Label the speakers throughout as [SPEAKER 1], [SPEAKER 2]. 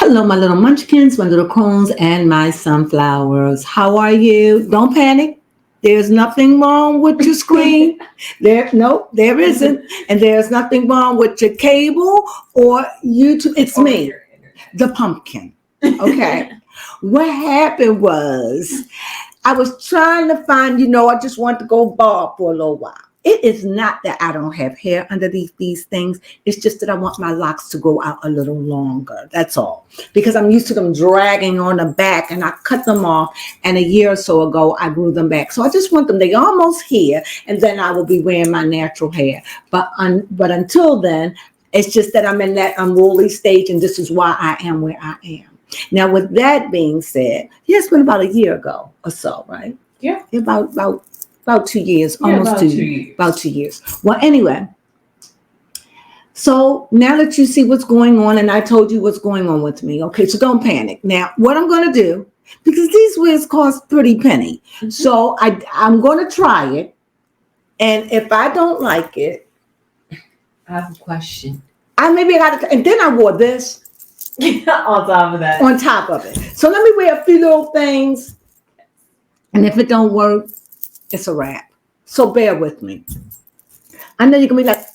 [SPEAKER 1] Hello, my little munchkins, my little crones, and my sunflowers. How are you? Don't panic. There's nothing wrong with your screen. There isn't. And there's nothing wrong with your cable or YouTube. It's me, the pumpkin. Okay. What happened was I was trying to find, I just want to go bald for a little while. It is not that I don't have hair underneath these things. It's just that I want my locks to grow out a little longer. That's all. Because I'm used to them dragging on the back, and I cut them off. And a year or so ago, I grew them back. So I just want them. They're almost here, and then I will be wearing my natural hair. But until then, it's just that I'm in that unruly stage, and this is why I am where I am. Now, with that being said, it's been about a year ago or so, right?
[SPEAKER 2] Yeah.
[SPEAKER 1] About 2 years, almost 2 years. About 2 years. Well, anyway, so now that you see what's going on, and I told you what's going on with me, okay, so don't panic. Now, what I'm going to do, because these wigs cost pretty penny, so I'm going to try it, and if I don't like it,
[SPEAKER 2] I have a question.
[SPEAKER 1] And then I wore this.
[SPEAKER 2] On top of that.
[SPEAKER 1] On top of it. So let me wear a few little things, and if it don't work, it's a wrap. So bear with me. I know you're going to be like,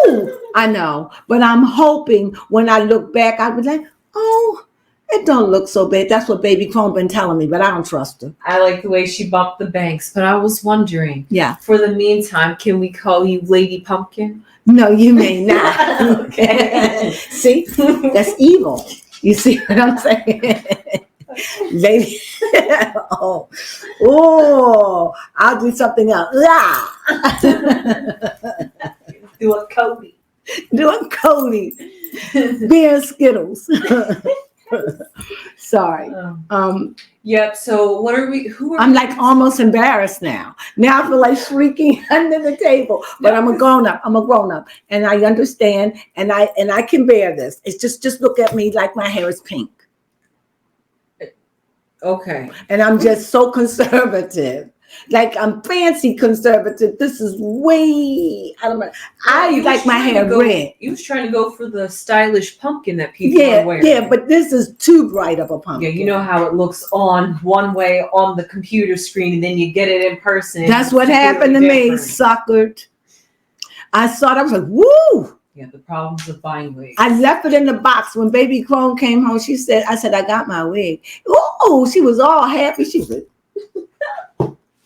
[SPEAKER 1] ooh, I know. But I'm hoping when I look back, I'll be like, oh, it don't look so bad. That's what Baby Crone been telling me, but I don't trust her.
[SPEAKER 2] I like the way she bumped the banks, but I was wondering.
[SPEAKER 1] Yeah.
[SPEAKER 2] For the meantime, can we call you Lady Pumpkin?
[SPEAKER 1] No, you may not. Okay. See? That's evil. You see what I'm saying? Lady, oh, I'll do something else.
[SPEAKER 2] Do a Cody.
[SPEAKER 1] Beer Skittles. Sorry.
[SPEAKER 2] Yep. So what are we?
[SPEAKER 1] I'm like almost embarrassed now. Now I feel like shrieking under the table. But I'm a grown up. And I understand, and I can bear this. It's just look at me like my hair is pink.
[SPEAKER 2] Okay.
[SPEAKER 1] And I'm just so conservative. Like I'm fancy conservative. This is way out of my. I like my hair red.
[SPEAKER 2] You was trying to go for the stylish pumpkin that people are wearing.
[SPEAKER 1] Yeah, but this is too bright of a pumpkin.
[SPEAKER 2] Yeah, you know how it looks on one way on the computer screen, and then you get it in person.
[SPEAKER 1] That's what happened to me, suckered. I saw it. I was like, woo.
[SPEAKER 2] Yeah, the problems of buying wigs.
[SPEAKER 1] I left it in the box. When Baby Crone came home, I said, I got my wig. Oh, she was all happy. She said,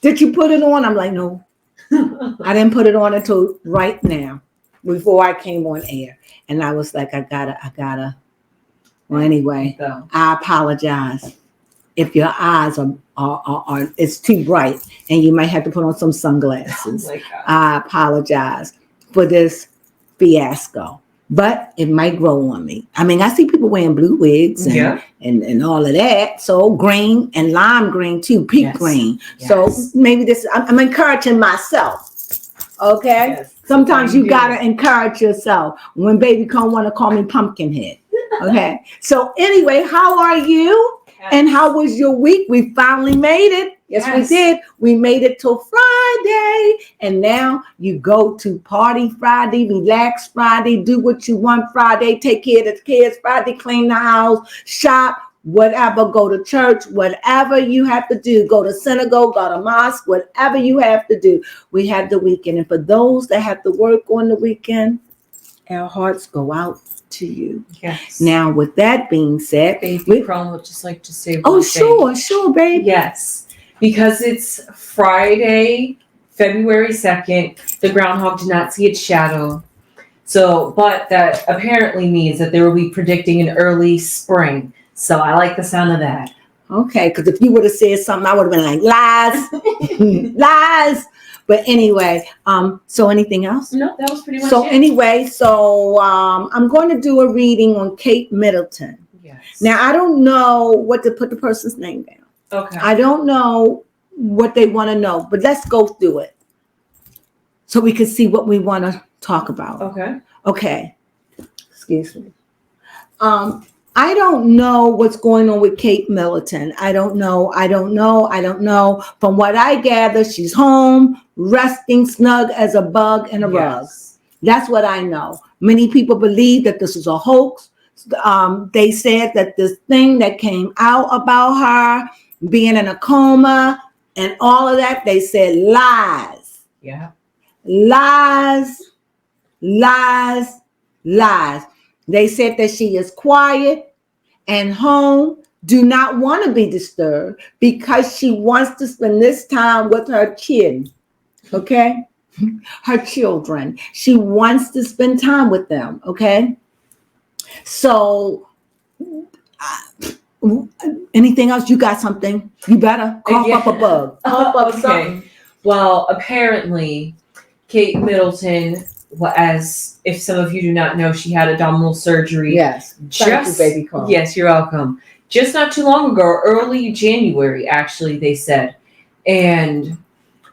[SPEAKER 1] did you put it on? I'm like, no. I didn't put it on until right now, before I came on air. And I was like, I gotta. Well, anyway, I apologize if your eyes are it's too bright and you might have to put on some sunglasses.
[SPEAKER 2] Oh my God.
[SPEAKER 1] I apologize for this fiasco, but it might grow on me. I mean, I see people wearing blue wigs and all of that. So green and lime green too, peach green. Yes. So maybe I'm encouraging myself. Okay. Yes. Sometimes you gotta encourage yourself. When Baby Crone want to call me Pumpkinhead. Okay. So anyway, how are you? Yes. And how was your week? We finally made it. Yes, we did. We made it till Friday. And now you go to party Friday, relax Friday, do what you want Friday, take care of the kids Friday, clean the house, shop, whatever, go to church, whatever you have to do, go to synagogue, go to mosque, whatever you have to do. We have the weekend. And for those that have to work on the weekend, our hearts go out to you. Yes. Now, with that being said,
[SPEAKER 2] Baby Crone would just like to say
[SPEAKER 1] one thing. Sure, baby.
[SPEAKER 2] Yes. Because it's Friday, February 2nd, the groundhog did not see its shadow. So, but that apparently means that they will be predicting an early spring. So I like the sound of that.
[SPEAKER 1] Okay, because if you would have said something, I would have been like, lies, lies. But anyway, so anything else?
[SPEAKER 2] No, that was pretty much it.
[SPEAKER 1] So anyway, I'm going to do a reading on Kate Middleton. Yes. Now, I don't know what to put the person's name down. Okay. I don't know what they want to know, but let's go through it so we can see what we want to talk about. Okay. Excuse me. I don't know what's going on with Kate Middleton. I don't know. From what I gather, she's home, resting snug as a bug in a rug. That's what I know. Many people believe that this is a hoax. They said that this thing that came out about her being in a coma and all of that, they said lies.
[SPEAKER 2] Yeah.
[SPEAKER 1] Lies, lies, lies. They said that she is quiet and home, do not want to be disturbed because she wants to spend this time with her kid. Okay? Her children. She wants to spend time with them. Okay? So, anything else? You got something? You better cough up a bug. Cough up something.
[SPEAKER 2] Well, apparently, Kate Middleton, as if some of you do not know, she had abdominal surgery.
[SPEAKER 1] Yes. Thank you, baby Carl.
[SPEAKER 2] Yes, you're welcome. Just not too long ago, early January, actually, they said. And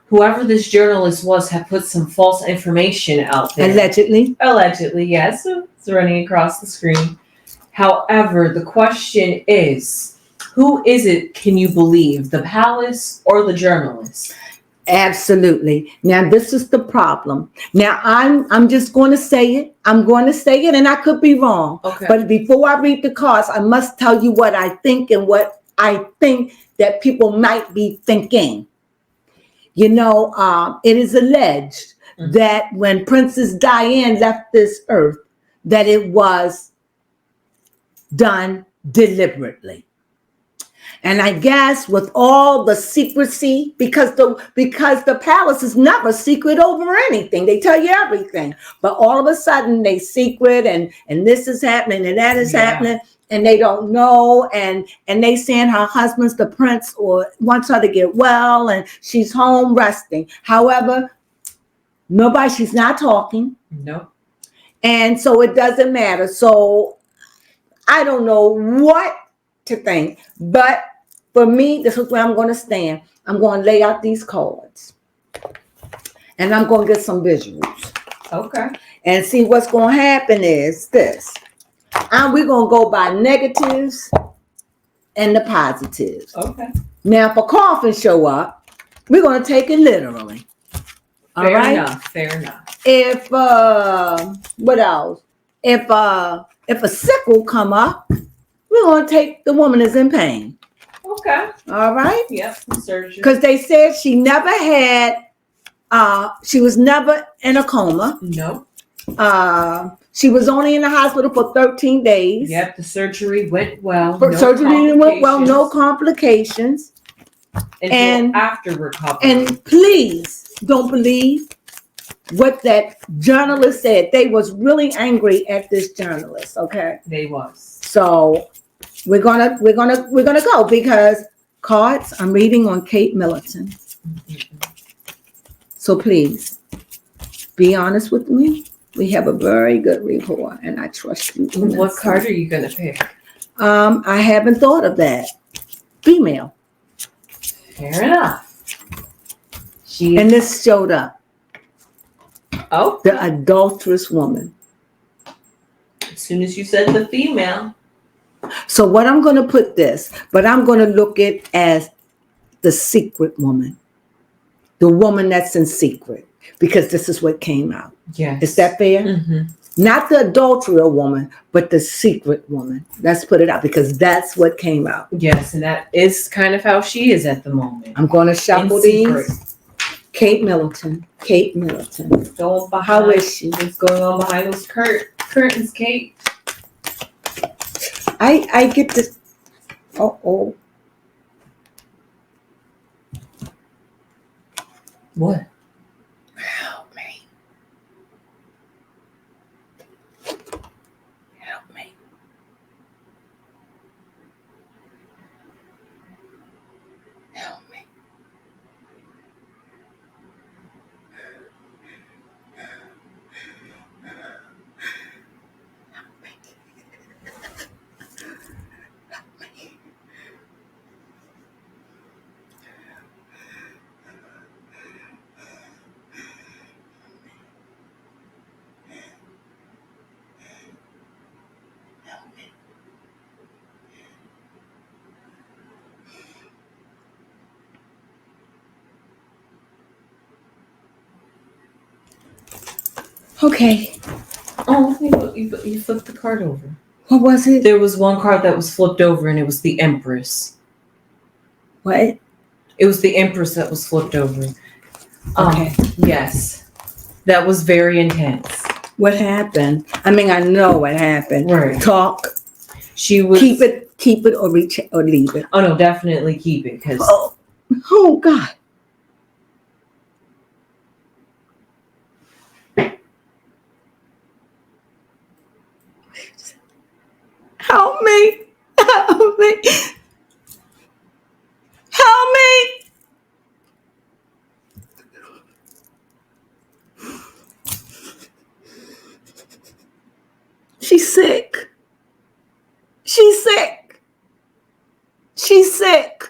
[SPEAKER 2] whoever this journalist was had put some false information out there.
[SPEAKER 1] Allegedly.
[SPEAKER 2] Allegedly, yes. It's running across the screen. However, the question is, who is it, can you believe, the palace or the journalist?
[SPEAKER 1] Absolutely. Now, this is the problem. Now, I'm just going to say it. I'm going to say it, and I could be wrong.
[SPEAKER 2] Okay.
[SPEAKER 1] But before I read the cards, I must tell you what I think and what I think that people might be thinking. You know, it is alleged that when Princess Diana left this earth, that it was done deliberately. And I guess with all the secrecy, because the palace is never secret over anything. They tell you everything. But all of a sudden they secret and this is happening and that is happening and they don't know. And they saying her husband's the prince or wants her to get well and she's home resting. However, she's not talking.
[SPEAKER 2] No.
[SPEAKER 1] And so it doesn't matter. So I don't know what to think, but for me, this is where I'm going to stand. I'm going to lay out these cards, and I'm going to get some visuals.
[SPEAKER 2] Okay.
[SPEAKER 1] And see what's going to happen is this. And we're going to go by negatives and the positives.
[SPEAKER 2] Okay.
[SPEAKER 1] Now, if a coffin show up, we're going to take it literally. All right?
[SPEAKER 2] Fair enough.
[SPEAKER 1] If what else? If a sickle come up, we're going to take the woman is in pain.
[SPEAKER 2] Okay.
[SPEAKER 1] All right.
[SPEAKER 2] Yep. Surgery.
[SPEAKER 1] Because they said she never had. She was never in a coma.
[SPEAKER 2] No.
[SPEAKER 1] She was only in the hospital for 13 days.
[SPEAKER 2] Yep. The surgery went well.
[SPEAKER 1] Surgery went well. No complications.
[SPEAKER 2] And after recovery.
[SPEAKER 1] And please don't believe what that journalist said. They was really angry at this journalist. Okay.
[SPEAKER 2] They was.
[SPEAKER 1] So we're gonna go because cards I'm reading on Kate Middleton. So please be honest with me. We have a very good rapport, and I trust you.
[SPEAKER 2] What card are you gonna pick?
[SPEAKER 1] I haven't thought of that. Female.
[SPEAKER 2] Fair enough.
[SPEAKER 1] And this showed up.
[SPEAKER 2] Oh.
[SPEAKER 1] The adulterous woman.
[SPEAKER 2] As soon as you said the female.
[SPEAKER 1] So what I'm going to put this, but I'm going to look at as the secret woman. The woman that's in secret. Because this is what came out.
[SPEAKER 2] Yes.
[SPEAKER 1] Is that fair?
[SPEAKER 2] Mm-hmm.
[SPEAKER 1] Not the adulterer woman, but the secret woman. Let's put it out because that's what came out.
[SPEAKER 2] Yes, and that is kind of how she is at the moment.
[SPEAKER 1] I'm going to shuffle these. Kate Middleton. Kate Middleton. How is she?
[SPEAKER 2] What's going on behind those curtains, Kate?
[SPEAKER 1] I get this. Oh.
[SPEAKER 2] What?
[SPEAKER 1] Help me. Help me. Help me. Okay.
[SPEAKER 2] Oh, you flipped the card over.
[SPEAKER 1] What was it?
[SPEAKER 2] There was one card that was flipped over, and it was the Empress.
[SPEAKER 1] What?
[SPEAKER 2] It was the Empress that was flipped over.
[SPEAKER 1] Okay.
[SPEAKER 2] Yes. That was very intense.
[SPEAKER 1] What happened? I mean, I know what happened.
[SPEAKER 2] Right.
[SPEAKER 1] Talk.
[SPEAKER 2] She was
[SPEAKER 1] keep it, or leave it.
[SPEAKER 2] Oh no, definitely keep it because.
[SPEAKER 1] Oh God. Help me. Help me. Help me. She's sick. She's sick. She's sick.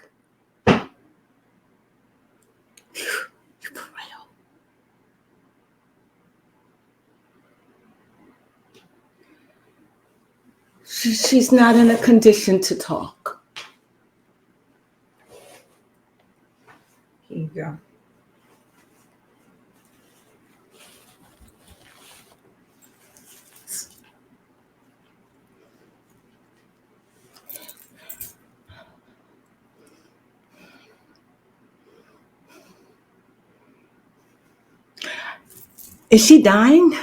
[SPEAKER 1] She's not in a condition to talk.
[SPEAKER 2] Here you go.
[SPEAKER 1] Is she dying?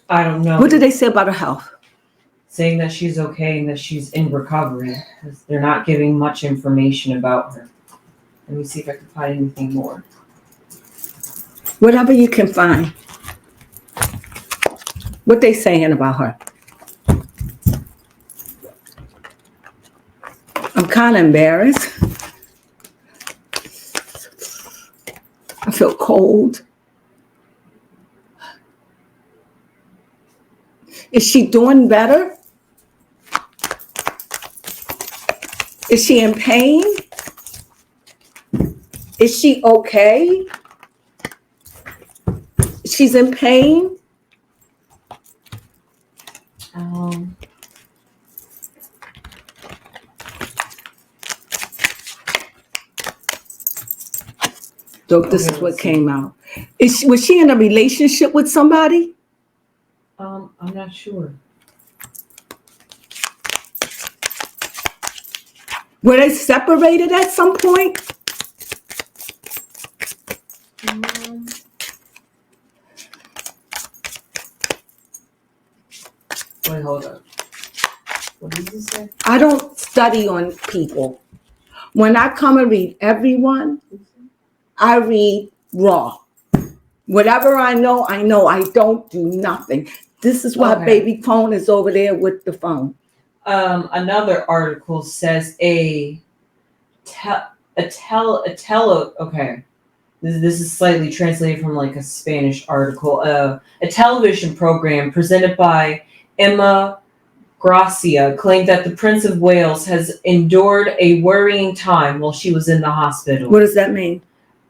[SPEAKER 2] I don't know.
[SPEAKER 1] What did they say about her health?
[SPEAKER 2] Saying that she's okay and that she's in recovery. They're not giving much information about her. Let me see if I can find anything more.
[SPEAKER 1] Whatever you can find. What they saying about her? I'm kind of embarrassed. I feel cold. Is she doing better? Is she in pain? Is she okay? She's in pain? Dope, this is what came out. Was she in a relationship with somebody?
[SPEAKER 2] I'm not sure.
[SPEAKER 1] Were they separated at some point?
[SPEAKER 2] Wait, hold up. What does it say?
[SPEAKER 1] I don't study on people. When I come and read everyone, I read raw. Whatever I know, I know. I don't do nothing. This is why baby phone is over there with the phone.
[SPEAKER 2] Another article says okay. This is slightly translated from like a Spanish article. A television program presented by Emma Gracia claimed that the Prince of Wales has endured a worrying time while she was in the hospital.
[SPEAKER 1] What does that mean?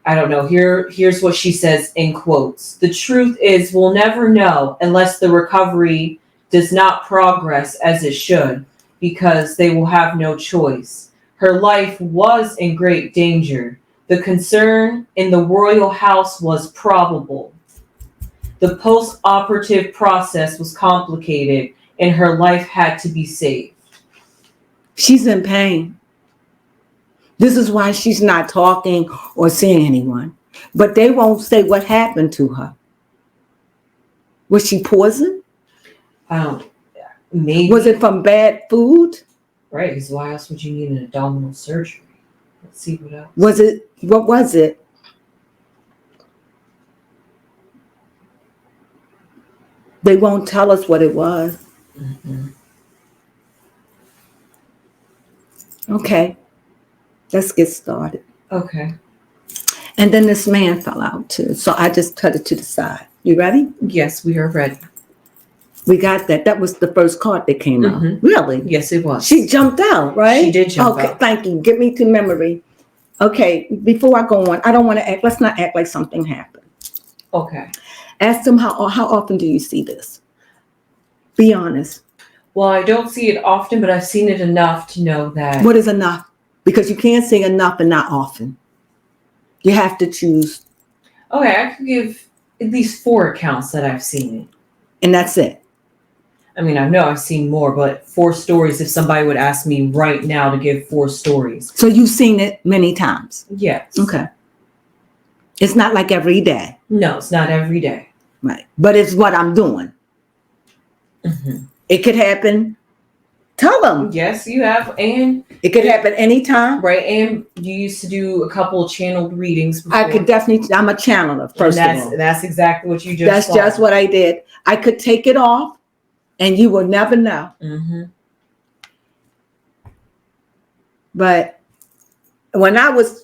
[SPEAKER 2] I don't know. Here's what she says in quotes. The truth is we'll never know unless the recovery does not progress as it should, because they will have no choice. Her life was in great danger. The concern in the royal house was probable. The post-operative process was complicated and her life had to be saved.
[SPEAKER 1] She's in pain. This is why she's not talking or seeing anyone. But they won't say what happened to her. Was she poisoned?
[SPEAKER 2] Maybe.
[SPEAKER 1] Was it from bad food?
[SPEAKER 2] Right, because why else would you need an abdominal surgery? Let's see what else.
[SPEAKER 1] What was it? They won't tell us what it was.
[SPEAKER 2] Mm-hmm.
[SPEAKER 1] Okay. Let's get started.
[SPEAKER 2] Okay.
[SPEAKER 1] And then this man fell out too. So I just cut it to the side. You ready?
[SPEAKER 2] Yes, we are ready.
[SPEAKER 1] We got that. That was the first card that came out. Really?
[SPEAKER 2] Yes, it was.
[SPEAKER 1] She jumped out, right?
[SPEAKER 2] She did jump out.
[SPEAKER 1] Okay, thank you. Get me to memory. Okay, before I go on, I don't want to let's not act like something happened.
[SPEAKER 2] Okay.
[SPEAKER 1] Ask them how often do you see this? Be honest.
[SPEAKER 2] Well, I don't see it often, but I've seen it enough to know that.
[SPEAKER 1] What is enough? Because you can't say enough and not often. You have to choose.
[SPEAKER 2] Okay, I could give at least 4 accounts that I've seen it.
[SPEAKER 1] And that's it.
[SPEAKER 2] I mean, I know I've seen more, but 4 stories, if somebody would ask me right now to give 4 stories.
[SPEAKER 1] So you've seen it many times?
[SPEAKER 2] Yes.
[SPEAKER 1] Okay. It's not like every day.
[SPEAKER 2] No, it's not every day.
[SPEAKER 1] Right. But it's what I'm doing.
[SPEAKER 2] Mm-hmm.
[SPEAKER 1] It could happen. Tell them.
[SPEAKER 2] Yes, you have. And
[SPEAKER 1] it could happen anytime.
[SPEAKER 2] Right. And you used to do a couple of channeled readings before.
[SPEAKER 1] I could definitely, I'm a channeler, first of all.
[SPEAKER 2] That's exactly what you just
[SPEAKER 1] That's
[SPEAKER 2] saw.
[SPEAKER 1] just what I did. I could take it off and you will never know.
[SPEAKER 2] Mm-hmm.
[SPEAKER 1] But when I was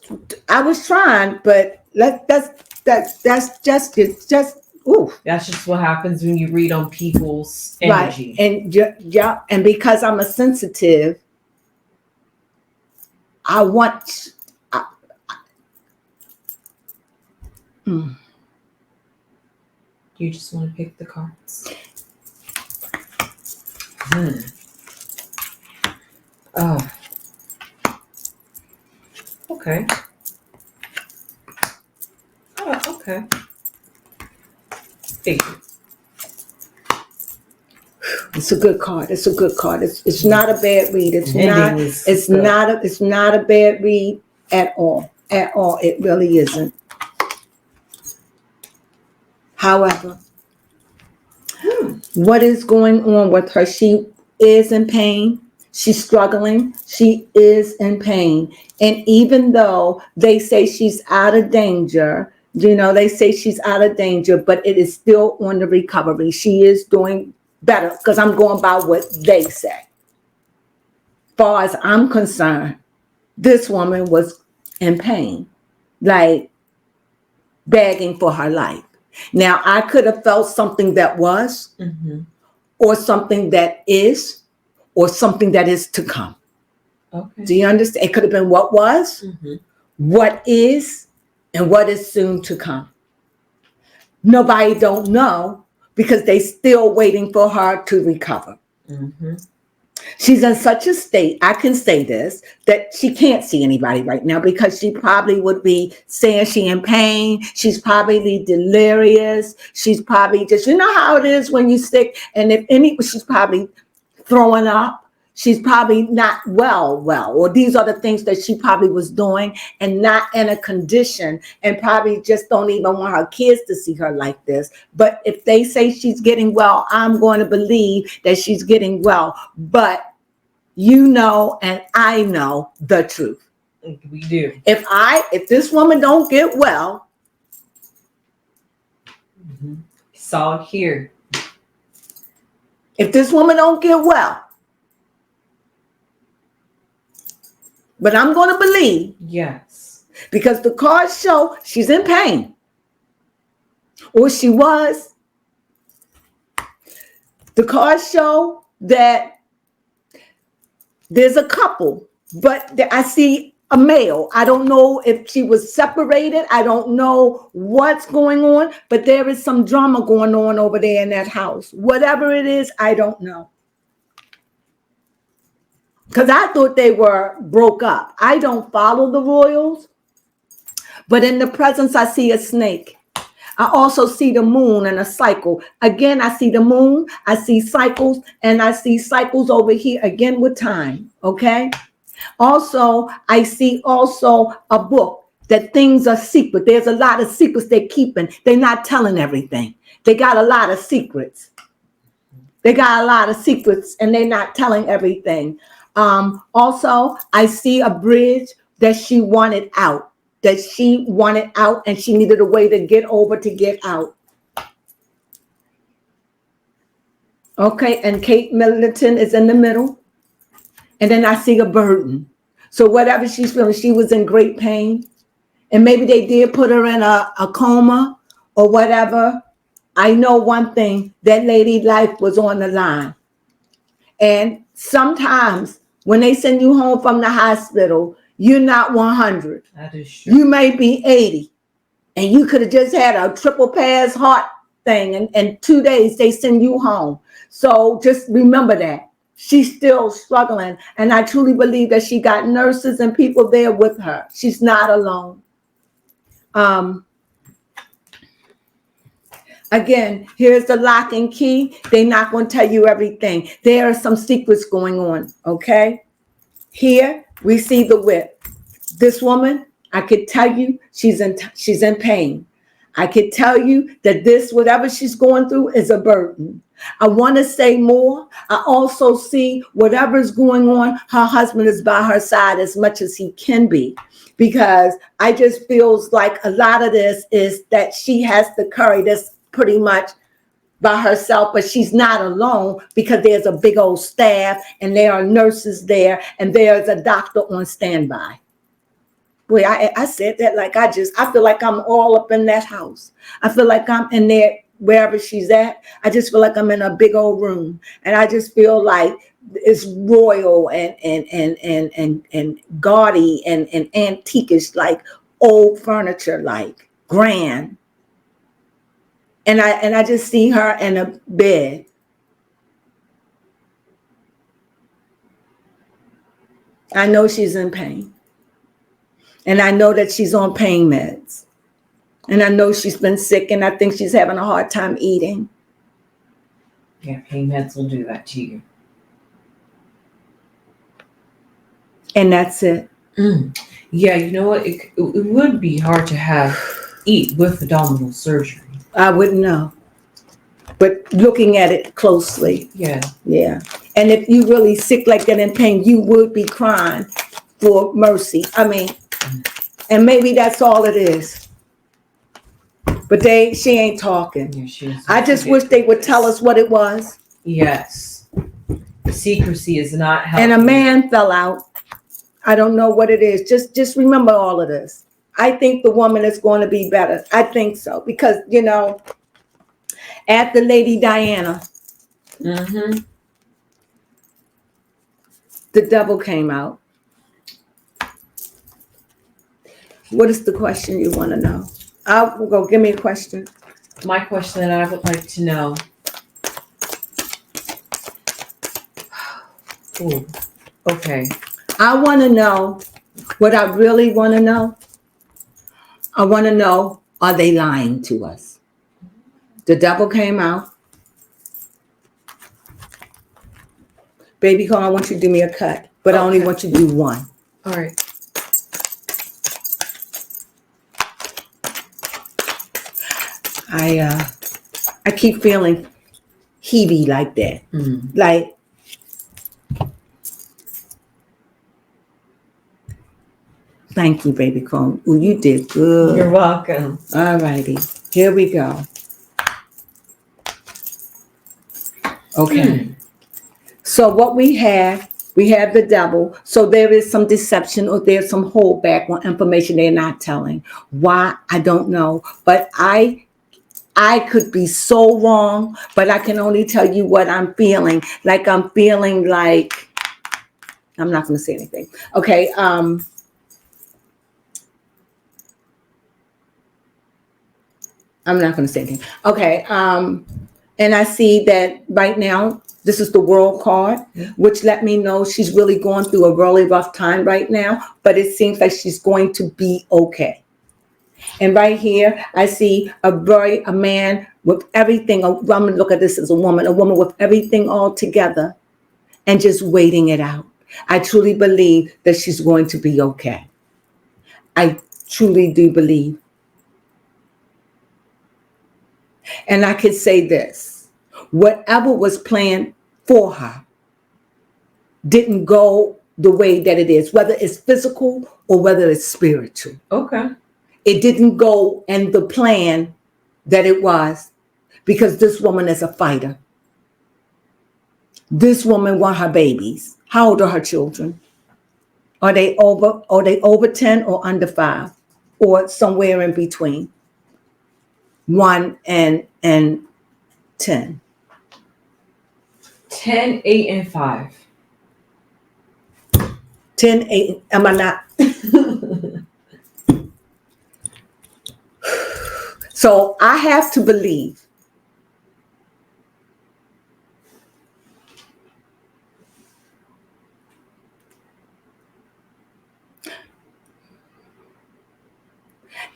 [SPEAKER 1] trying, but that's just, it's just, ooh.
[SPEAKER 2] That's just what happens when you read on people's energy.
[SPEAKER 1] Right. And yeah, and because I'm a sensitive, I want.
[SPEAKER 2] You just want to pick the cards. Oh. Okay. Oh, okay. Thank you.
[SPEAKER 1] It's a good card. It's a good card. It's not a bad read. It's not a bad read at all. At all. It really isn't. However, what is going on with her? She is in pain. She's struggling. She is in pain. And even though they say she's out of danger, they say she's out of danger, but it is still on the recovery. She is doing better because I'm going by what they say. As far as I'm concerned, this woman was in pain, like begging for her life. Now, I could have felt something that was, or something that is, or something that is to come.
[SPEAKER 2] Okay.
[SPEAKER 1] Do you understand? It could have been what was, what is, and what is soon to come. Nobody don't know because they still waiting for her to recover. She's in such a state, I can say this, that she can't see anybody right now because she probably would be saying she's in pain. She's probably delirious. She's probably just, how it is when you're sick. And she's probably throwing up. She's probably not well, or these are the things that she probably was doing and not in a condition and probably just don't even want her kids to see her like this. But if they say she's getting well, I'm going to believe that she's getting well. But and I know the truth.
[SPEAKER 2] We do.
[SPEAKER 1] If this woman don't get well,
[SPEAKER 2] saw it here.
[SPEAKER 1] If this woman don't get well, but I'm going to believe.
[SPEAKER 2] Yes.
[SPEAKER 1] Because the cards show she's in pain. Or she was. The cards show that there's a couple, but I see a male. I don't know if she was separated. I don't know what's going on, but there is some drama going on over there in that house. Whatever it is, I don't know. Because I thought they were broke up. I don't follow the royals, but in the presence, I see a snake. I also see the moon and a cycle. Again, I see the moon, I see cycles, and I see cycles over here again with time, okay? Also, I see also a book that things are secret. There's a lot of secrets they're keeping. They're not telling everything. They got a lot of secrets. They got a lot of secrets, and they're not telling everything. Also, I see a bridge that she wanted out. And she needed a way to get over to get out. Okay, and Kate Middleton is in the middle. And then I see a burden. So whatever she's feeling, she was in great pain. And maybe they did put her in a coma or whatever. I know one thing, that lady's life was on the line. And sometimes when they send you home from the hospital, you're not 100.
[SPEAKER 2] That is true.
[SPEAKER 1] You may be 80. And you could have just had a triple pass heart thing. And in 2 days, they send you home. So just remember that. She's still struggling. And I truly believe that she got nurses and people there with her. She's not alone. Again, here's the lock and key. They're not going to tell you everything. There are some secrets going on, okay? Here, we see the whip. This woman, I could tell you, she's in pain. I could tell you that this, whatever she's going through, is a burden. I want to say more. I also see whatever's going on, her husband is by her side as much as he can be, because I just feels like a lot of this is that she has to carry this pretty much by herself, but she's not alone because there's a big old staff and there are nurses there and there's a doctor on standby. Boy, I said that like I feel like I'm all up in that house. I feel like I'm in there wherever she's at. I just feel like I'm in a big old room, and I just feel like it's royal and gaudy and antiquish, like old furniture, like grand. And I just see her in a bed. I know she's in pain. And I know that she's on pain meds. And I know she's been sick, and I think she's having a hard time eating.
[SPEAKER 2] Yeah, pain meds will do that to you.
[SPEAKER 1] And that's it.
[SPEAKER 2] Yeah, you know what? It would be hard to eat with abdominal surgery.
[SPEAKER 1] I wouldn't know. But looking at it closely.
[SPEAKER 2] Yeah.
[SPEAKER 1] Yeah. And if you really sick like that in pain, you would be crying for mercy. I mean, and maybe that's all it is. But she ain't talking.
[SPEAKER 2] Yeah,
[SPEAKER 1] I just wish they would tell us what it was.
[SPEAKER 2] Yes. Secrecy is not helping.
[SPEAKER 1] And a man fell out. I don't know what it is. Just remember all of this. I think the woman is going to be better. I think so. Because, after Lady Diana, the devil came out. What is the question you want to know? I'll go. Give me a question.
[SPEAKER 2] My question that I would like to know. Ooh, okay.
[SPEAKER 1] I want to know what I really want to know. I want to know, are they lying to us? The devil came out. Baby Cole, I want you to do me a cut, but I only want you to do one.
[SPEAKER 2] All right.
[SPEAKER 1] I keep feeling heavy like that. Like, thank you, baby Crone. Ooh, you did good.
[SPEAKER 2] You're welcome.
[SPEAKER 1] All righty. Here we go. Okay. So what we have the devil. So there is some deception, or there's some holdback on information they're not telling. Why? I don't know. But I could be so wrong, but I can only tell you what I'm feeling. Like I'm feeling like, I'm not going to say anything. Okay. I'm not going to say anything. Okay. And I see that right now, this is the World card, which let me know she's really going through a really rough time right now, but it seems like she's going to be okay. And right here, I see a man with everything. I'm going to look at this as a woman with everything all together and just waiting it out. I truly believe that she's going to be okay. I truly do believe. And I could say this, whatever was planned for her didn't go the way that it is, whether it's physical or whether it's spiritual.
[SPEAKER 2] Okay.
[SPEAKER 1] It didn't go in the plan that it was, because this woman is a fighter. This woman wants her babies. How old are her children? Are they over 10 or under 5? Or somewhere in between? 1 and 10.
[SPEAKER 2] 10, 8, and 5.
[SPEAKER 1] 10, 8, am I not? So I have to believe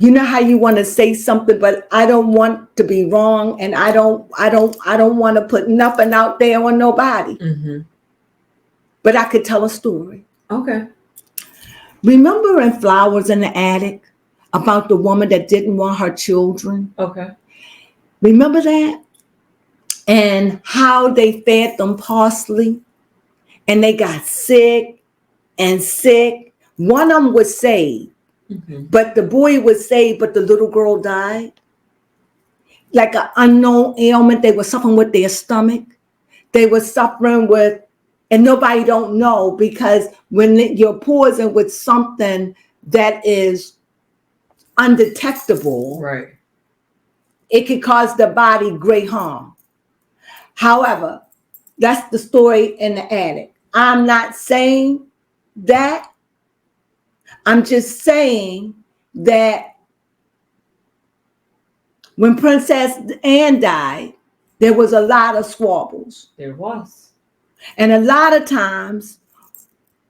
[SPEAKER 1] You know how you want to say something, but I don't want to be wrong, and I don't want to put nothing out there on nobody.
[SPEAKER 2] Mm-hmm.
[SPEAKER 1] But I could tell a story.
[SPEAKER 2] Okay.
[SPEAKER 1] Remember in Flowers in the Attic about the woman that didn't want her children?
[SPEAKER 2] Okay.
[SPEAKER 1] Remember that? And how they fed them parsley, and they got sick and sick. One of them was saved.
[SPEAKER 2] Mm-hmm.
[SPEAKER 1] But the boy was saved, but the little girl died. Like an unknown ailment. They were suffering with their stomach. They were suffering with, and nobody don't know, because when you're poisoned with something that is undetectable,
[SPEAKER 2] right,
[SPEAKER 1] it could cause the body great harm. However, that's the story in the attic. I'm not saying that. I'm just saying that when Princess Anne died, there was a lot of squabbles.
[SPEAKER 2] There was.
[SPEAKER 1] And a lot of times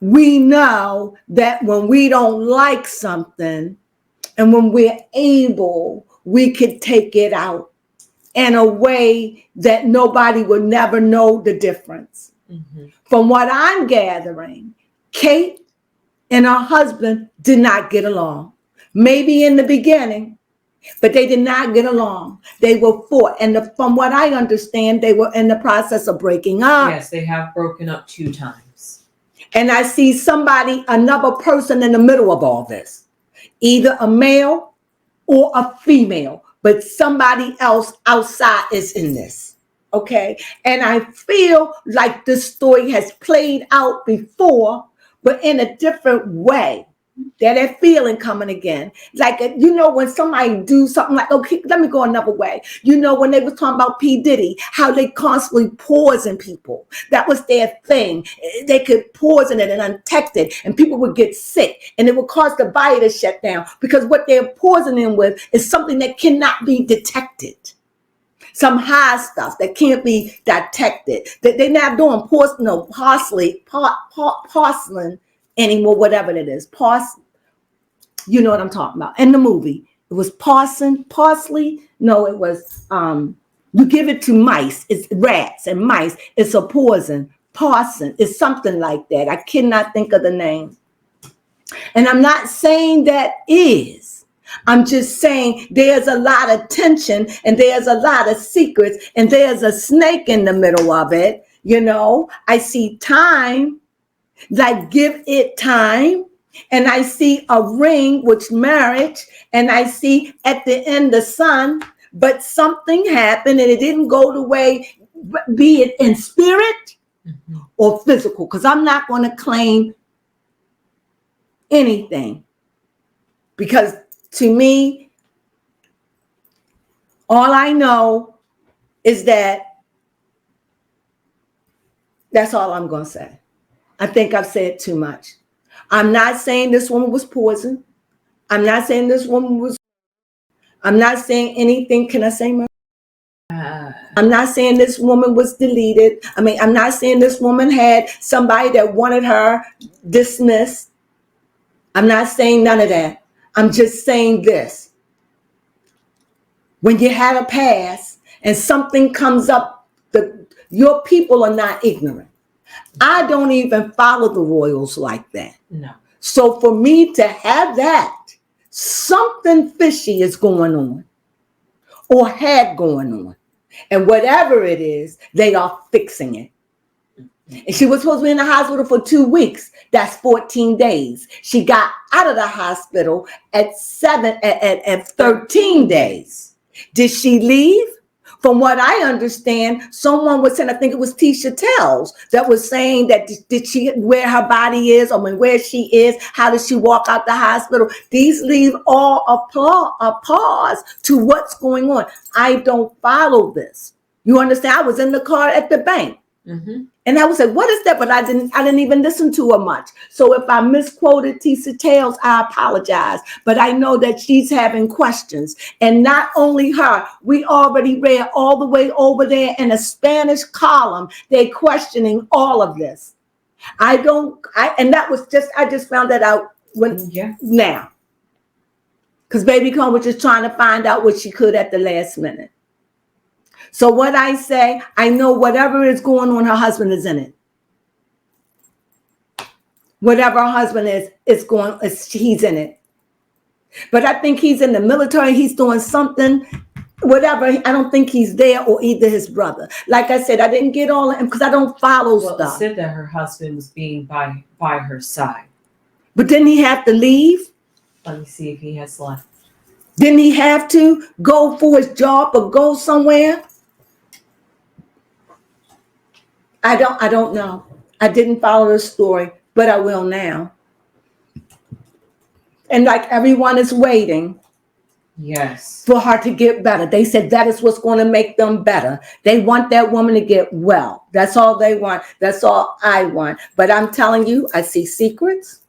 [SPEAKER 1] we know that when we don't like something and when we're able, we could take it out in a way that nobody will never know the difference.
[SPEAKER 2] Mm-hmm.
[SPEAKER 1] From what I'm gathering, Kate and her husband did not get along. Maybe in the beginning, but they did not get along. They were fought. And from what I understand, they were in the process of breaking up.
[SPEAKER 2] Yes, they have broken up 2 times.
[SPEAKER 1] And I see another person in the middle of all this, either a male or a female, but somebody else outside is in this. Okay. And I feel like this story has played out before, but in a different way. That feeling coming again. Like, when somebody do something like, okay, let me go another way. When they was talking about P. Diddy, how they constantly poison people. That was their thing. They could poison it and untect it, and people would get sick, and it would cause the body to shut down, because what they're poisoning with is something that cannot be detected. Some high stuff that can't be detected. They're not doing porcelain anymore, whatever it is. You know what I'm talking about. In the movie, it was parsley. No, it was, you give it to mice. It's rats and mice. It's a poison. Parson. It's something like that. I cannot think of the name. And I'm not saying that is. I'm just saying there's a lot of tension, and there's a lot of secrets, and there's a snake in the middle of it. I see time, like give it time. And I see a ring, which marriage, and I see at the end the son, but something happened and it didn't go the way, be it in spirit or physical, because I'm not going to claim anything, because to me, all I know is that that's all I'm going to say. I think I've said too much. I'm not saying this woman was poisoned. I'm not saying this woman was. I'm not saying anything. Can I say more? I'm not saying this woman was deleted. I'm not saying this woman had somebody that wanted her dismissed. I'm not saying none of that. I'm just saying this. When you had a past and something comes up, your people are not ignorant. I don't even follow the royals like that.
[SPEAKER 2] No.
[SPEAKER 1] So for me to have that, something fishy is going on or had going on. And whatever it is, they are fixing it. And she was supposed to be in the hospital for 2 weeks. That's 14 days. She got out of the hospital at 13 days. Did she leave? From what I understand, someone was saying, I think it was Tisha Tells, that was saying that did she, where her body is, or where she is, how does she walk out the hospital? These leave all a pause to what's going on. I don't follow this. You understand? I was in the car at the bank. Mm-hmm. And I would say, what is that? But I didn't even listen to her much. So if I misquoted Tisha Tales, I apologize. But I know that she's having questions. And not only her, we already read all the way over there in a Spanish column, they're questioning all of this. I just found that out now. Because baby Crone was just trying to find out what she could at the last minute. So what I say, I know whatever is going on, her husband is in it. Whatever her husband is he's in it. But I think he's in the military. He's doing something, whatever. I don't think he's there, or either his brother. Like I said, I didn't get all of him because I don't follow stuff.
[SPEAKER 2] It said that her husband was being by her side.
[SPEAKER 1] But didn't he have to leave?
[SPEAKER 2] Let me see if he has left.
[SPEAKER 1] Didn't he have to go for his job or go somewhere? I don't know. I didn't follow the story, but I will now. And like everyone is waiting.
[SPEAKER 2] Yes.
[SPEAKER 1] For her to get better. They said that is what's going to make them better. They want that woman to get well. That's all they want. That's all I want. But I'm telling you, I see secrets.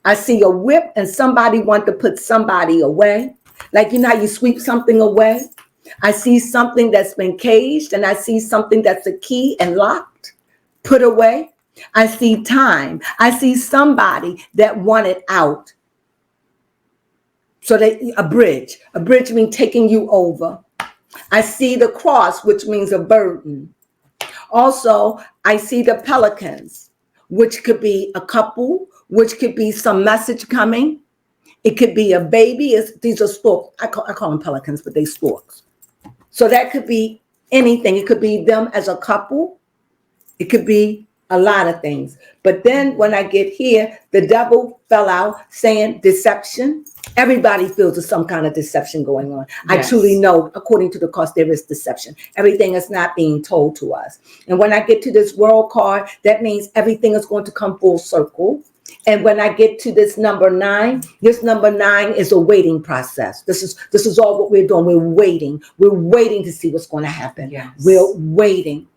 [SPEAKER 1] I see a whip and somebody want to put somebody away. Like, you know how you sweep something away? I see something that's been caged, and I see something that's a key and locked, put away. I see time. I see somebody that wanted out. So a bridge means taking you over. I see the cross, which means a burden. Also, I see the pelicans, which could be a couple, which could be some message coming. It could be a baby. These are storks. I call them pelicans, but they storks. So that could be anything. It could be them as a couple. It could be a lot of things. But then when I get here, the devil fell out saying deception. Everybody feels there's some kind of deception going on. Yes. I truly know, according to the course, there is deception. Everything is not being told to us. And when I get to this world card, that means everything is going to come full circle. And when I get to this number 9, this number 9 is a waiting process. This is all what we're doing. We're waiting. We're waiting to see what's going to happen.
[SPEAKER 2] Yes.
[SPEAKER 1] We're waiting.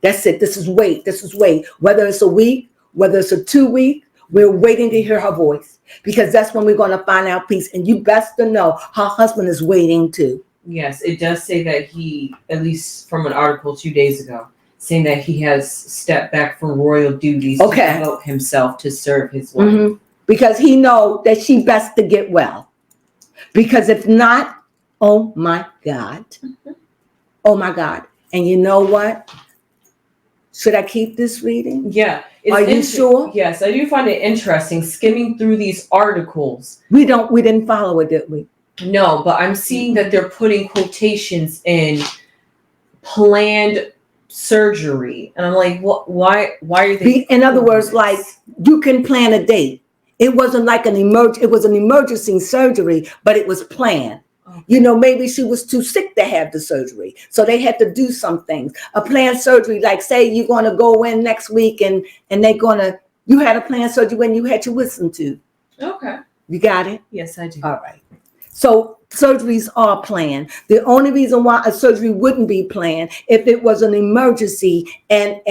[SPEAKER 1] That's it. This is wait. This is wait. Whether it's a week, whether it's a 2 week, we're waiting to hear her voice, because that's when we're going to find out peace. And you best to know her husband is waiting too.
[SPEAKER 2] Yes, it does say that he, at least from an article 2 days ago, saying that he has stepped back from royal duties to devote himself to serve his wife. Mm-hmm.
[SPEAKER 1] Because he knows that she best to get well. Because if not, oh my God. Mm-hmm. Oh my God. And you know what? Should I keep this reading?
[SPEAKER 2] Yeah.
[SPEAKER 1] Are you sure?
[SPEAKER 2] Yes, I do find it interesting skimming through these articles.
[SPEAKER 1] We didn't follow it, did we?
[SPEAKER 2] No, but I'm seeing that they're putting quotations in planned surgery. And I'm like, what? Why are they?
[SPEAKER 1] In other words, like, you can plan a date. It wasn't like it was an emergency surgery, but it was planned. Okay. You know, maybe she was too sick to have the surgery. So they had to do some things. A planned surgery, like say you're going to go in next week and you had a planned surgery when you had your wisdom tooth.
[SPEAKER 2] Okay.
[SPEAKER 1] You got it?
[SPEAKER 2] Yes, I do.
[SPEAKER 1] All right. So surgeries are planned. The only reason why a surgery wouldn't be planned if it was an emergency and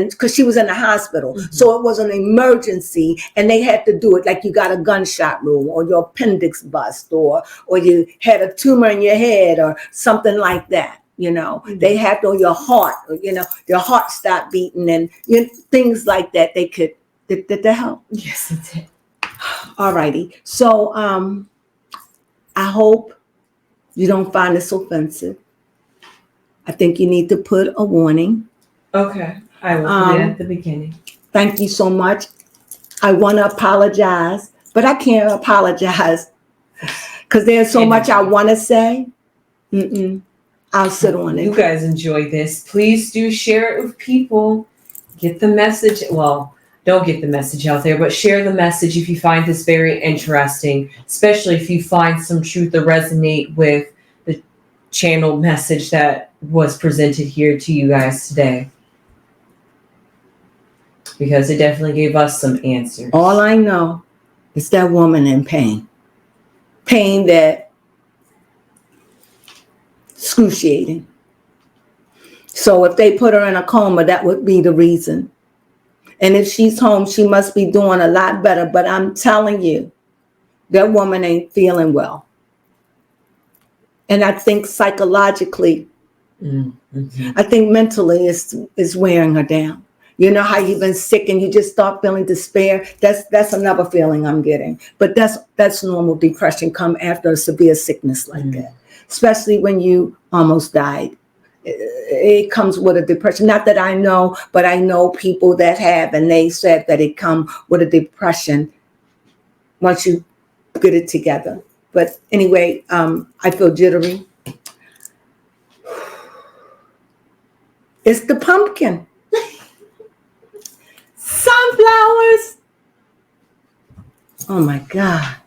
[SPEAKER 1] because she was in the hospital. Mm-hmm. So it was an emergency and they had to do it, like you got a gunshot wound or your appendix bust or you had a tumor in your head or something like that. You know, mm-hmm. They had to, or your heart, or, you know, your heart stopped beating and things like that. They could, did that help?
[SPEAKER 2] Yes, it did.
[SPEAKER 1] All righty. So, I hope you don't find this offensive. I think you need to put a warning.
[SPEAKER 2] Okay. I will put it at the beginning.
[SPEAKER 1] Thank you so much. I want to apologize, but I can't apologize because there's so much I want to say. I'll sit on it.
[SPEAKER 2] You guys enjoy this. Please do share it with people. Get the message. Well, don't get the message out there, but share the message if you find this very interesting, especially if you find some truth that resonate with the channeled message that was presented here to you guys today. Because it definitely gave us some answers.
[SPEAKER 1] All I know is that woman in pain. Pain that excruciating. So if they put her in a coma, that would be the reason. And if she's home, she must be doing a lot better. But I'm telling you, that woman ain't feeling well. And I think psychologically, I think mentally is wearing her down. You know how you've been sick and you just start feeling despair? That's another feeling I'm getting. But that's normal depression come after a severe sickness like that, especially when you almost died. It comes with a depression. Not that I know, but I know people that have, and they said that it come with a depression once you get it together. But anyway, I feel jittery. It's the pumpkin. Sunflowers. Oh my God.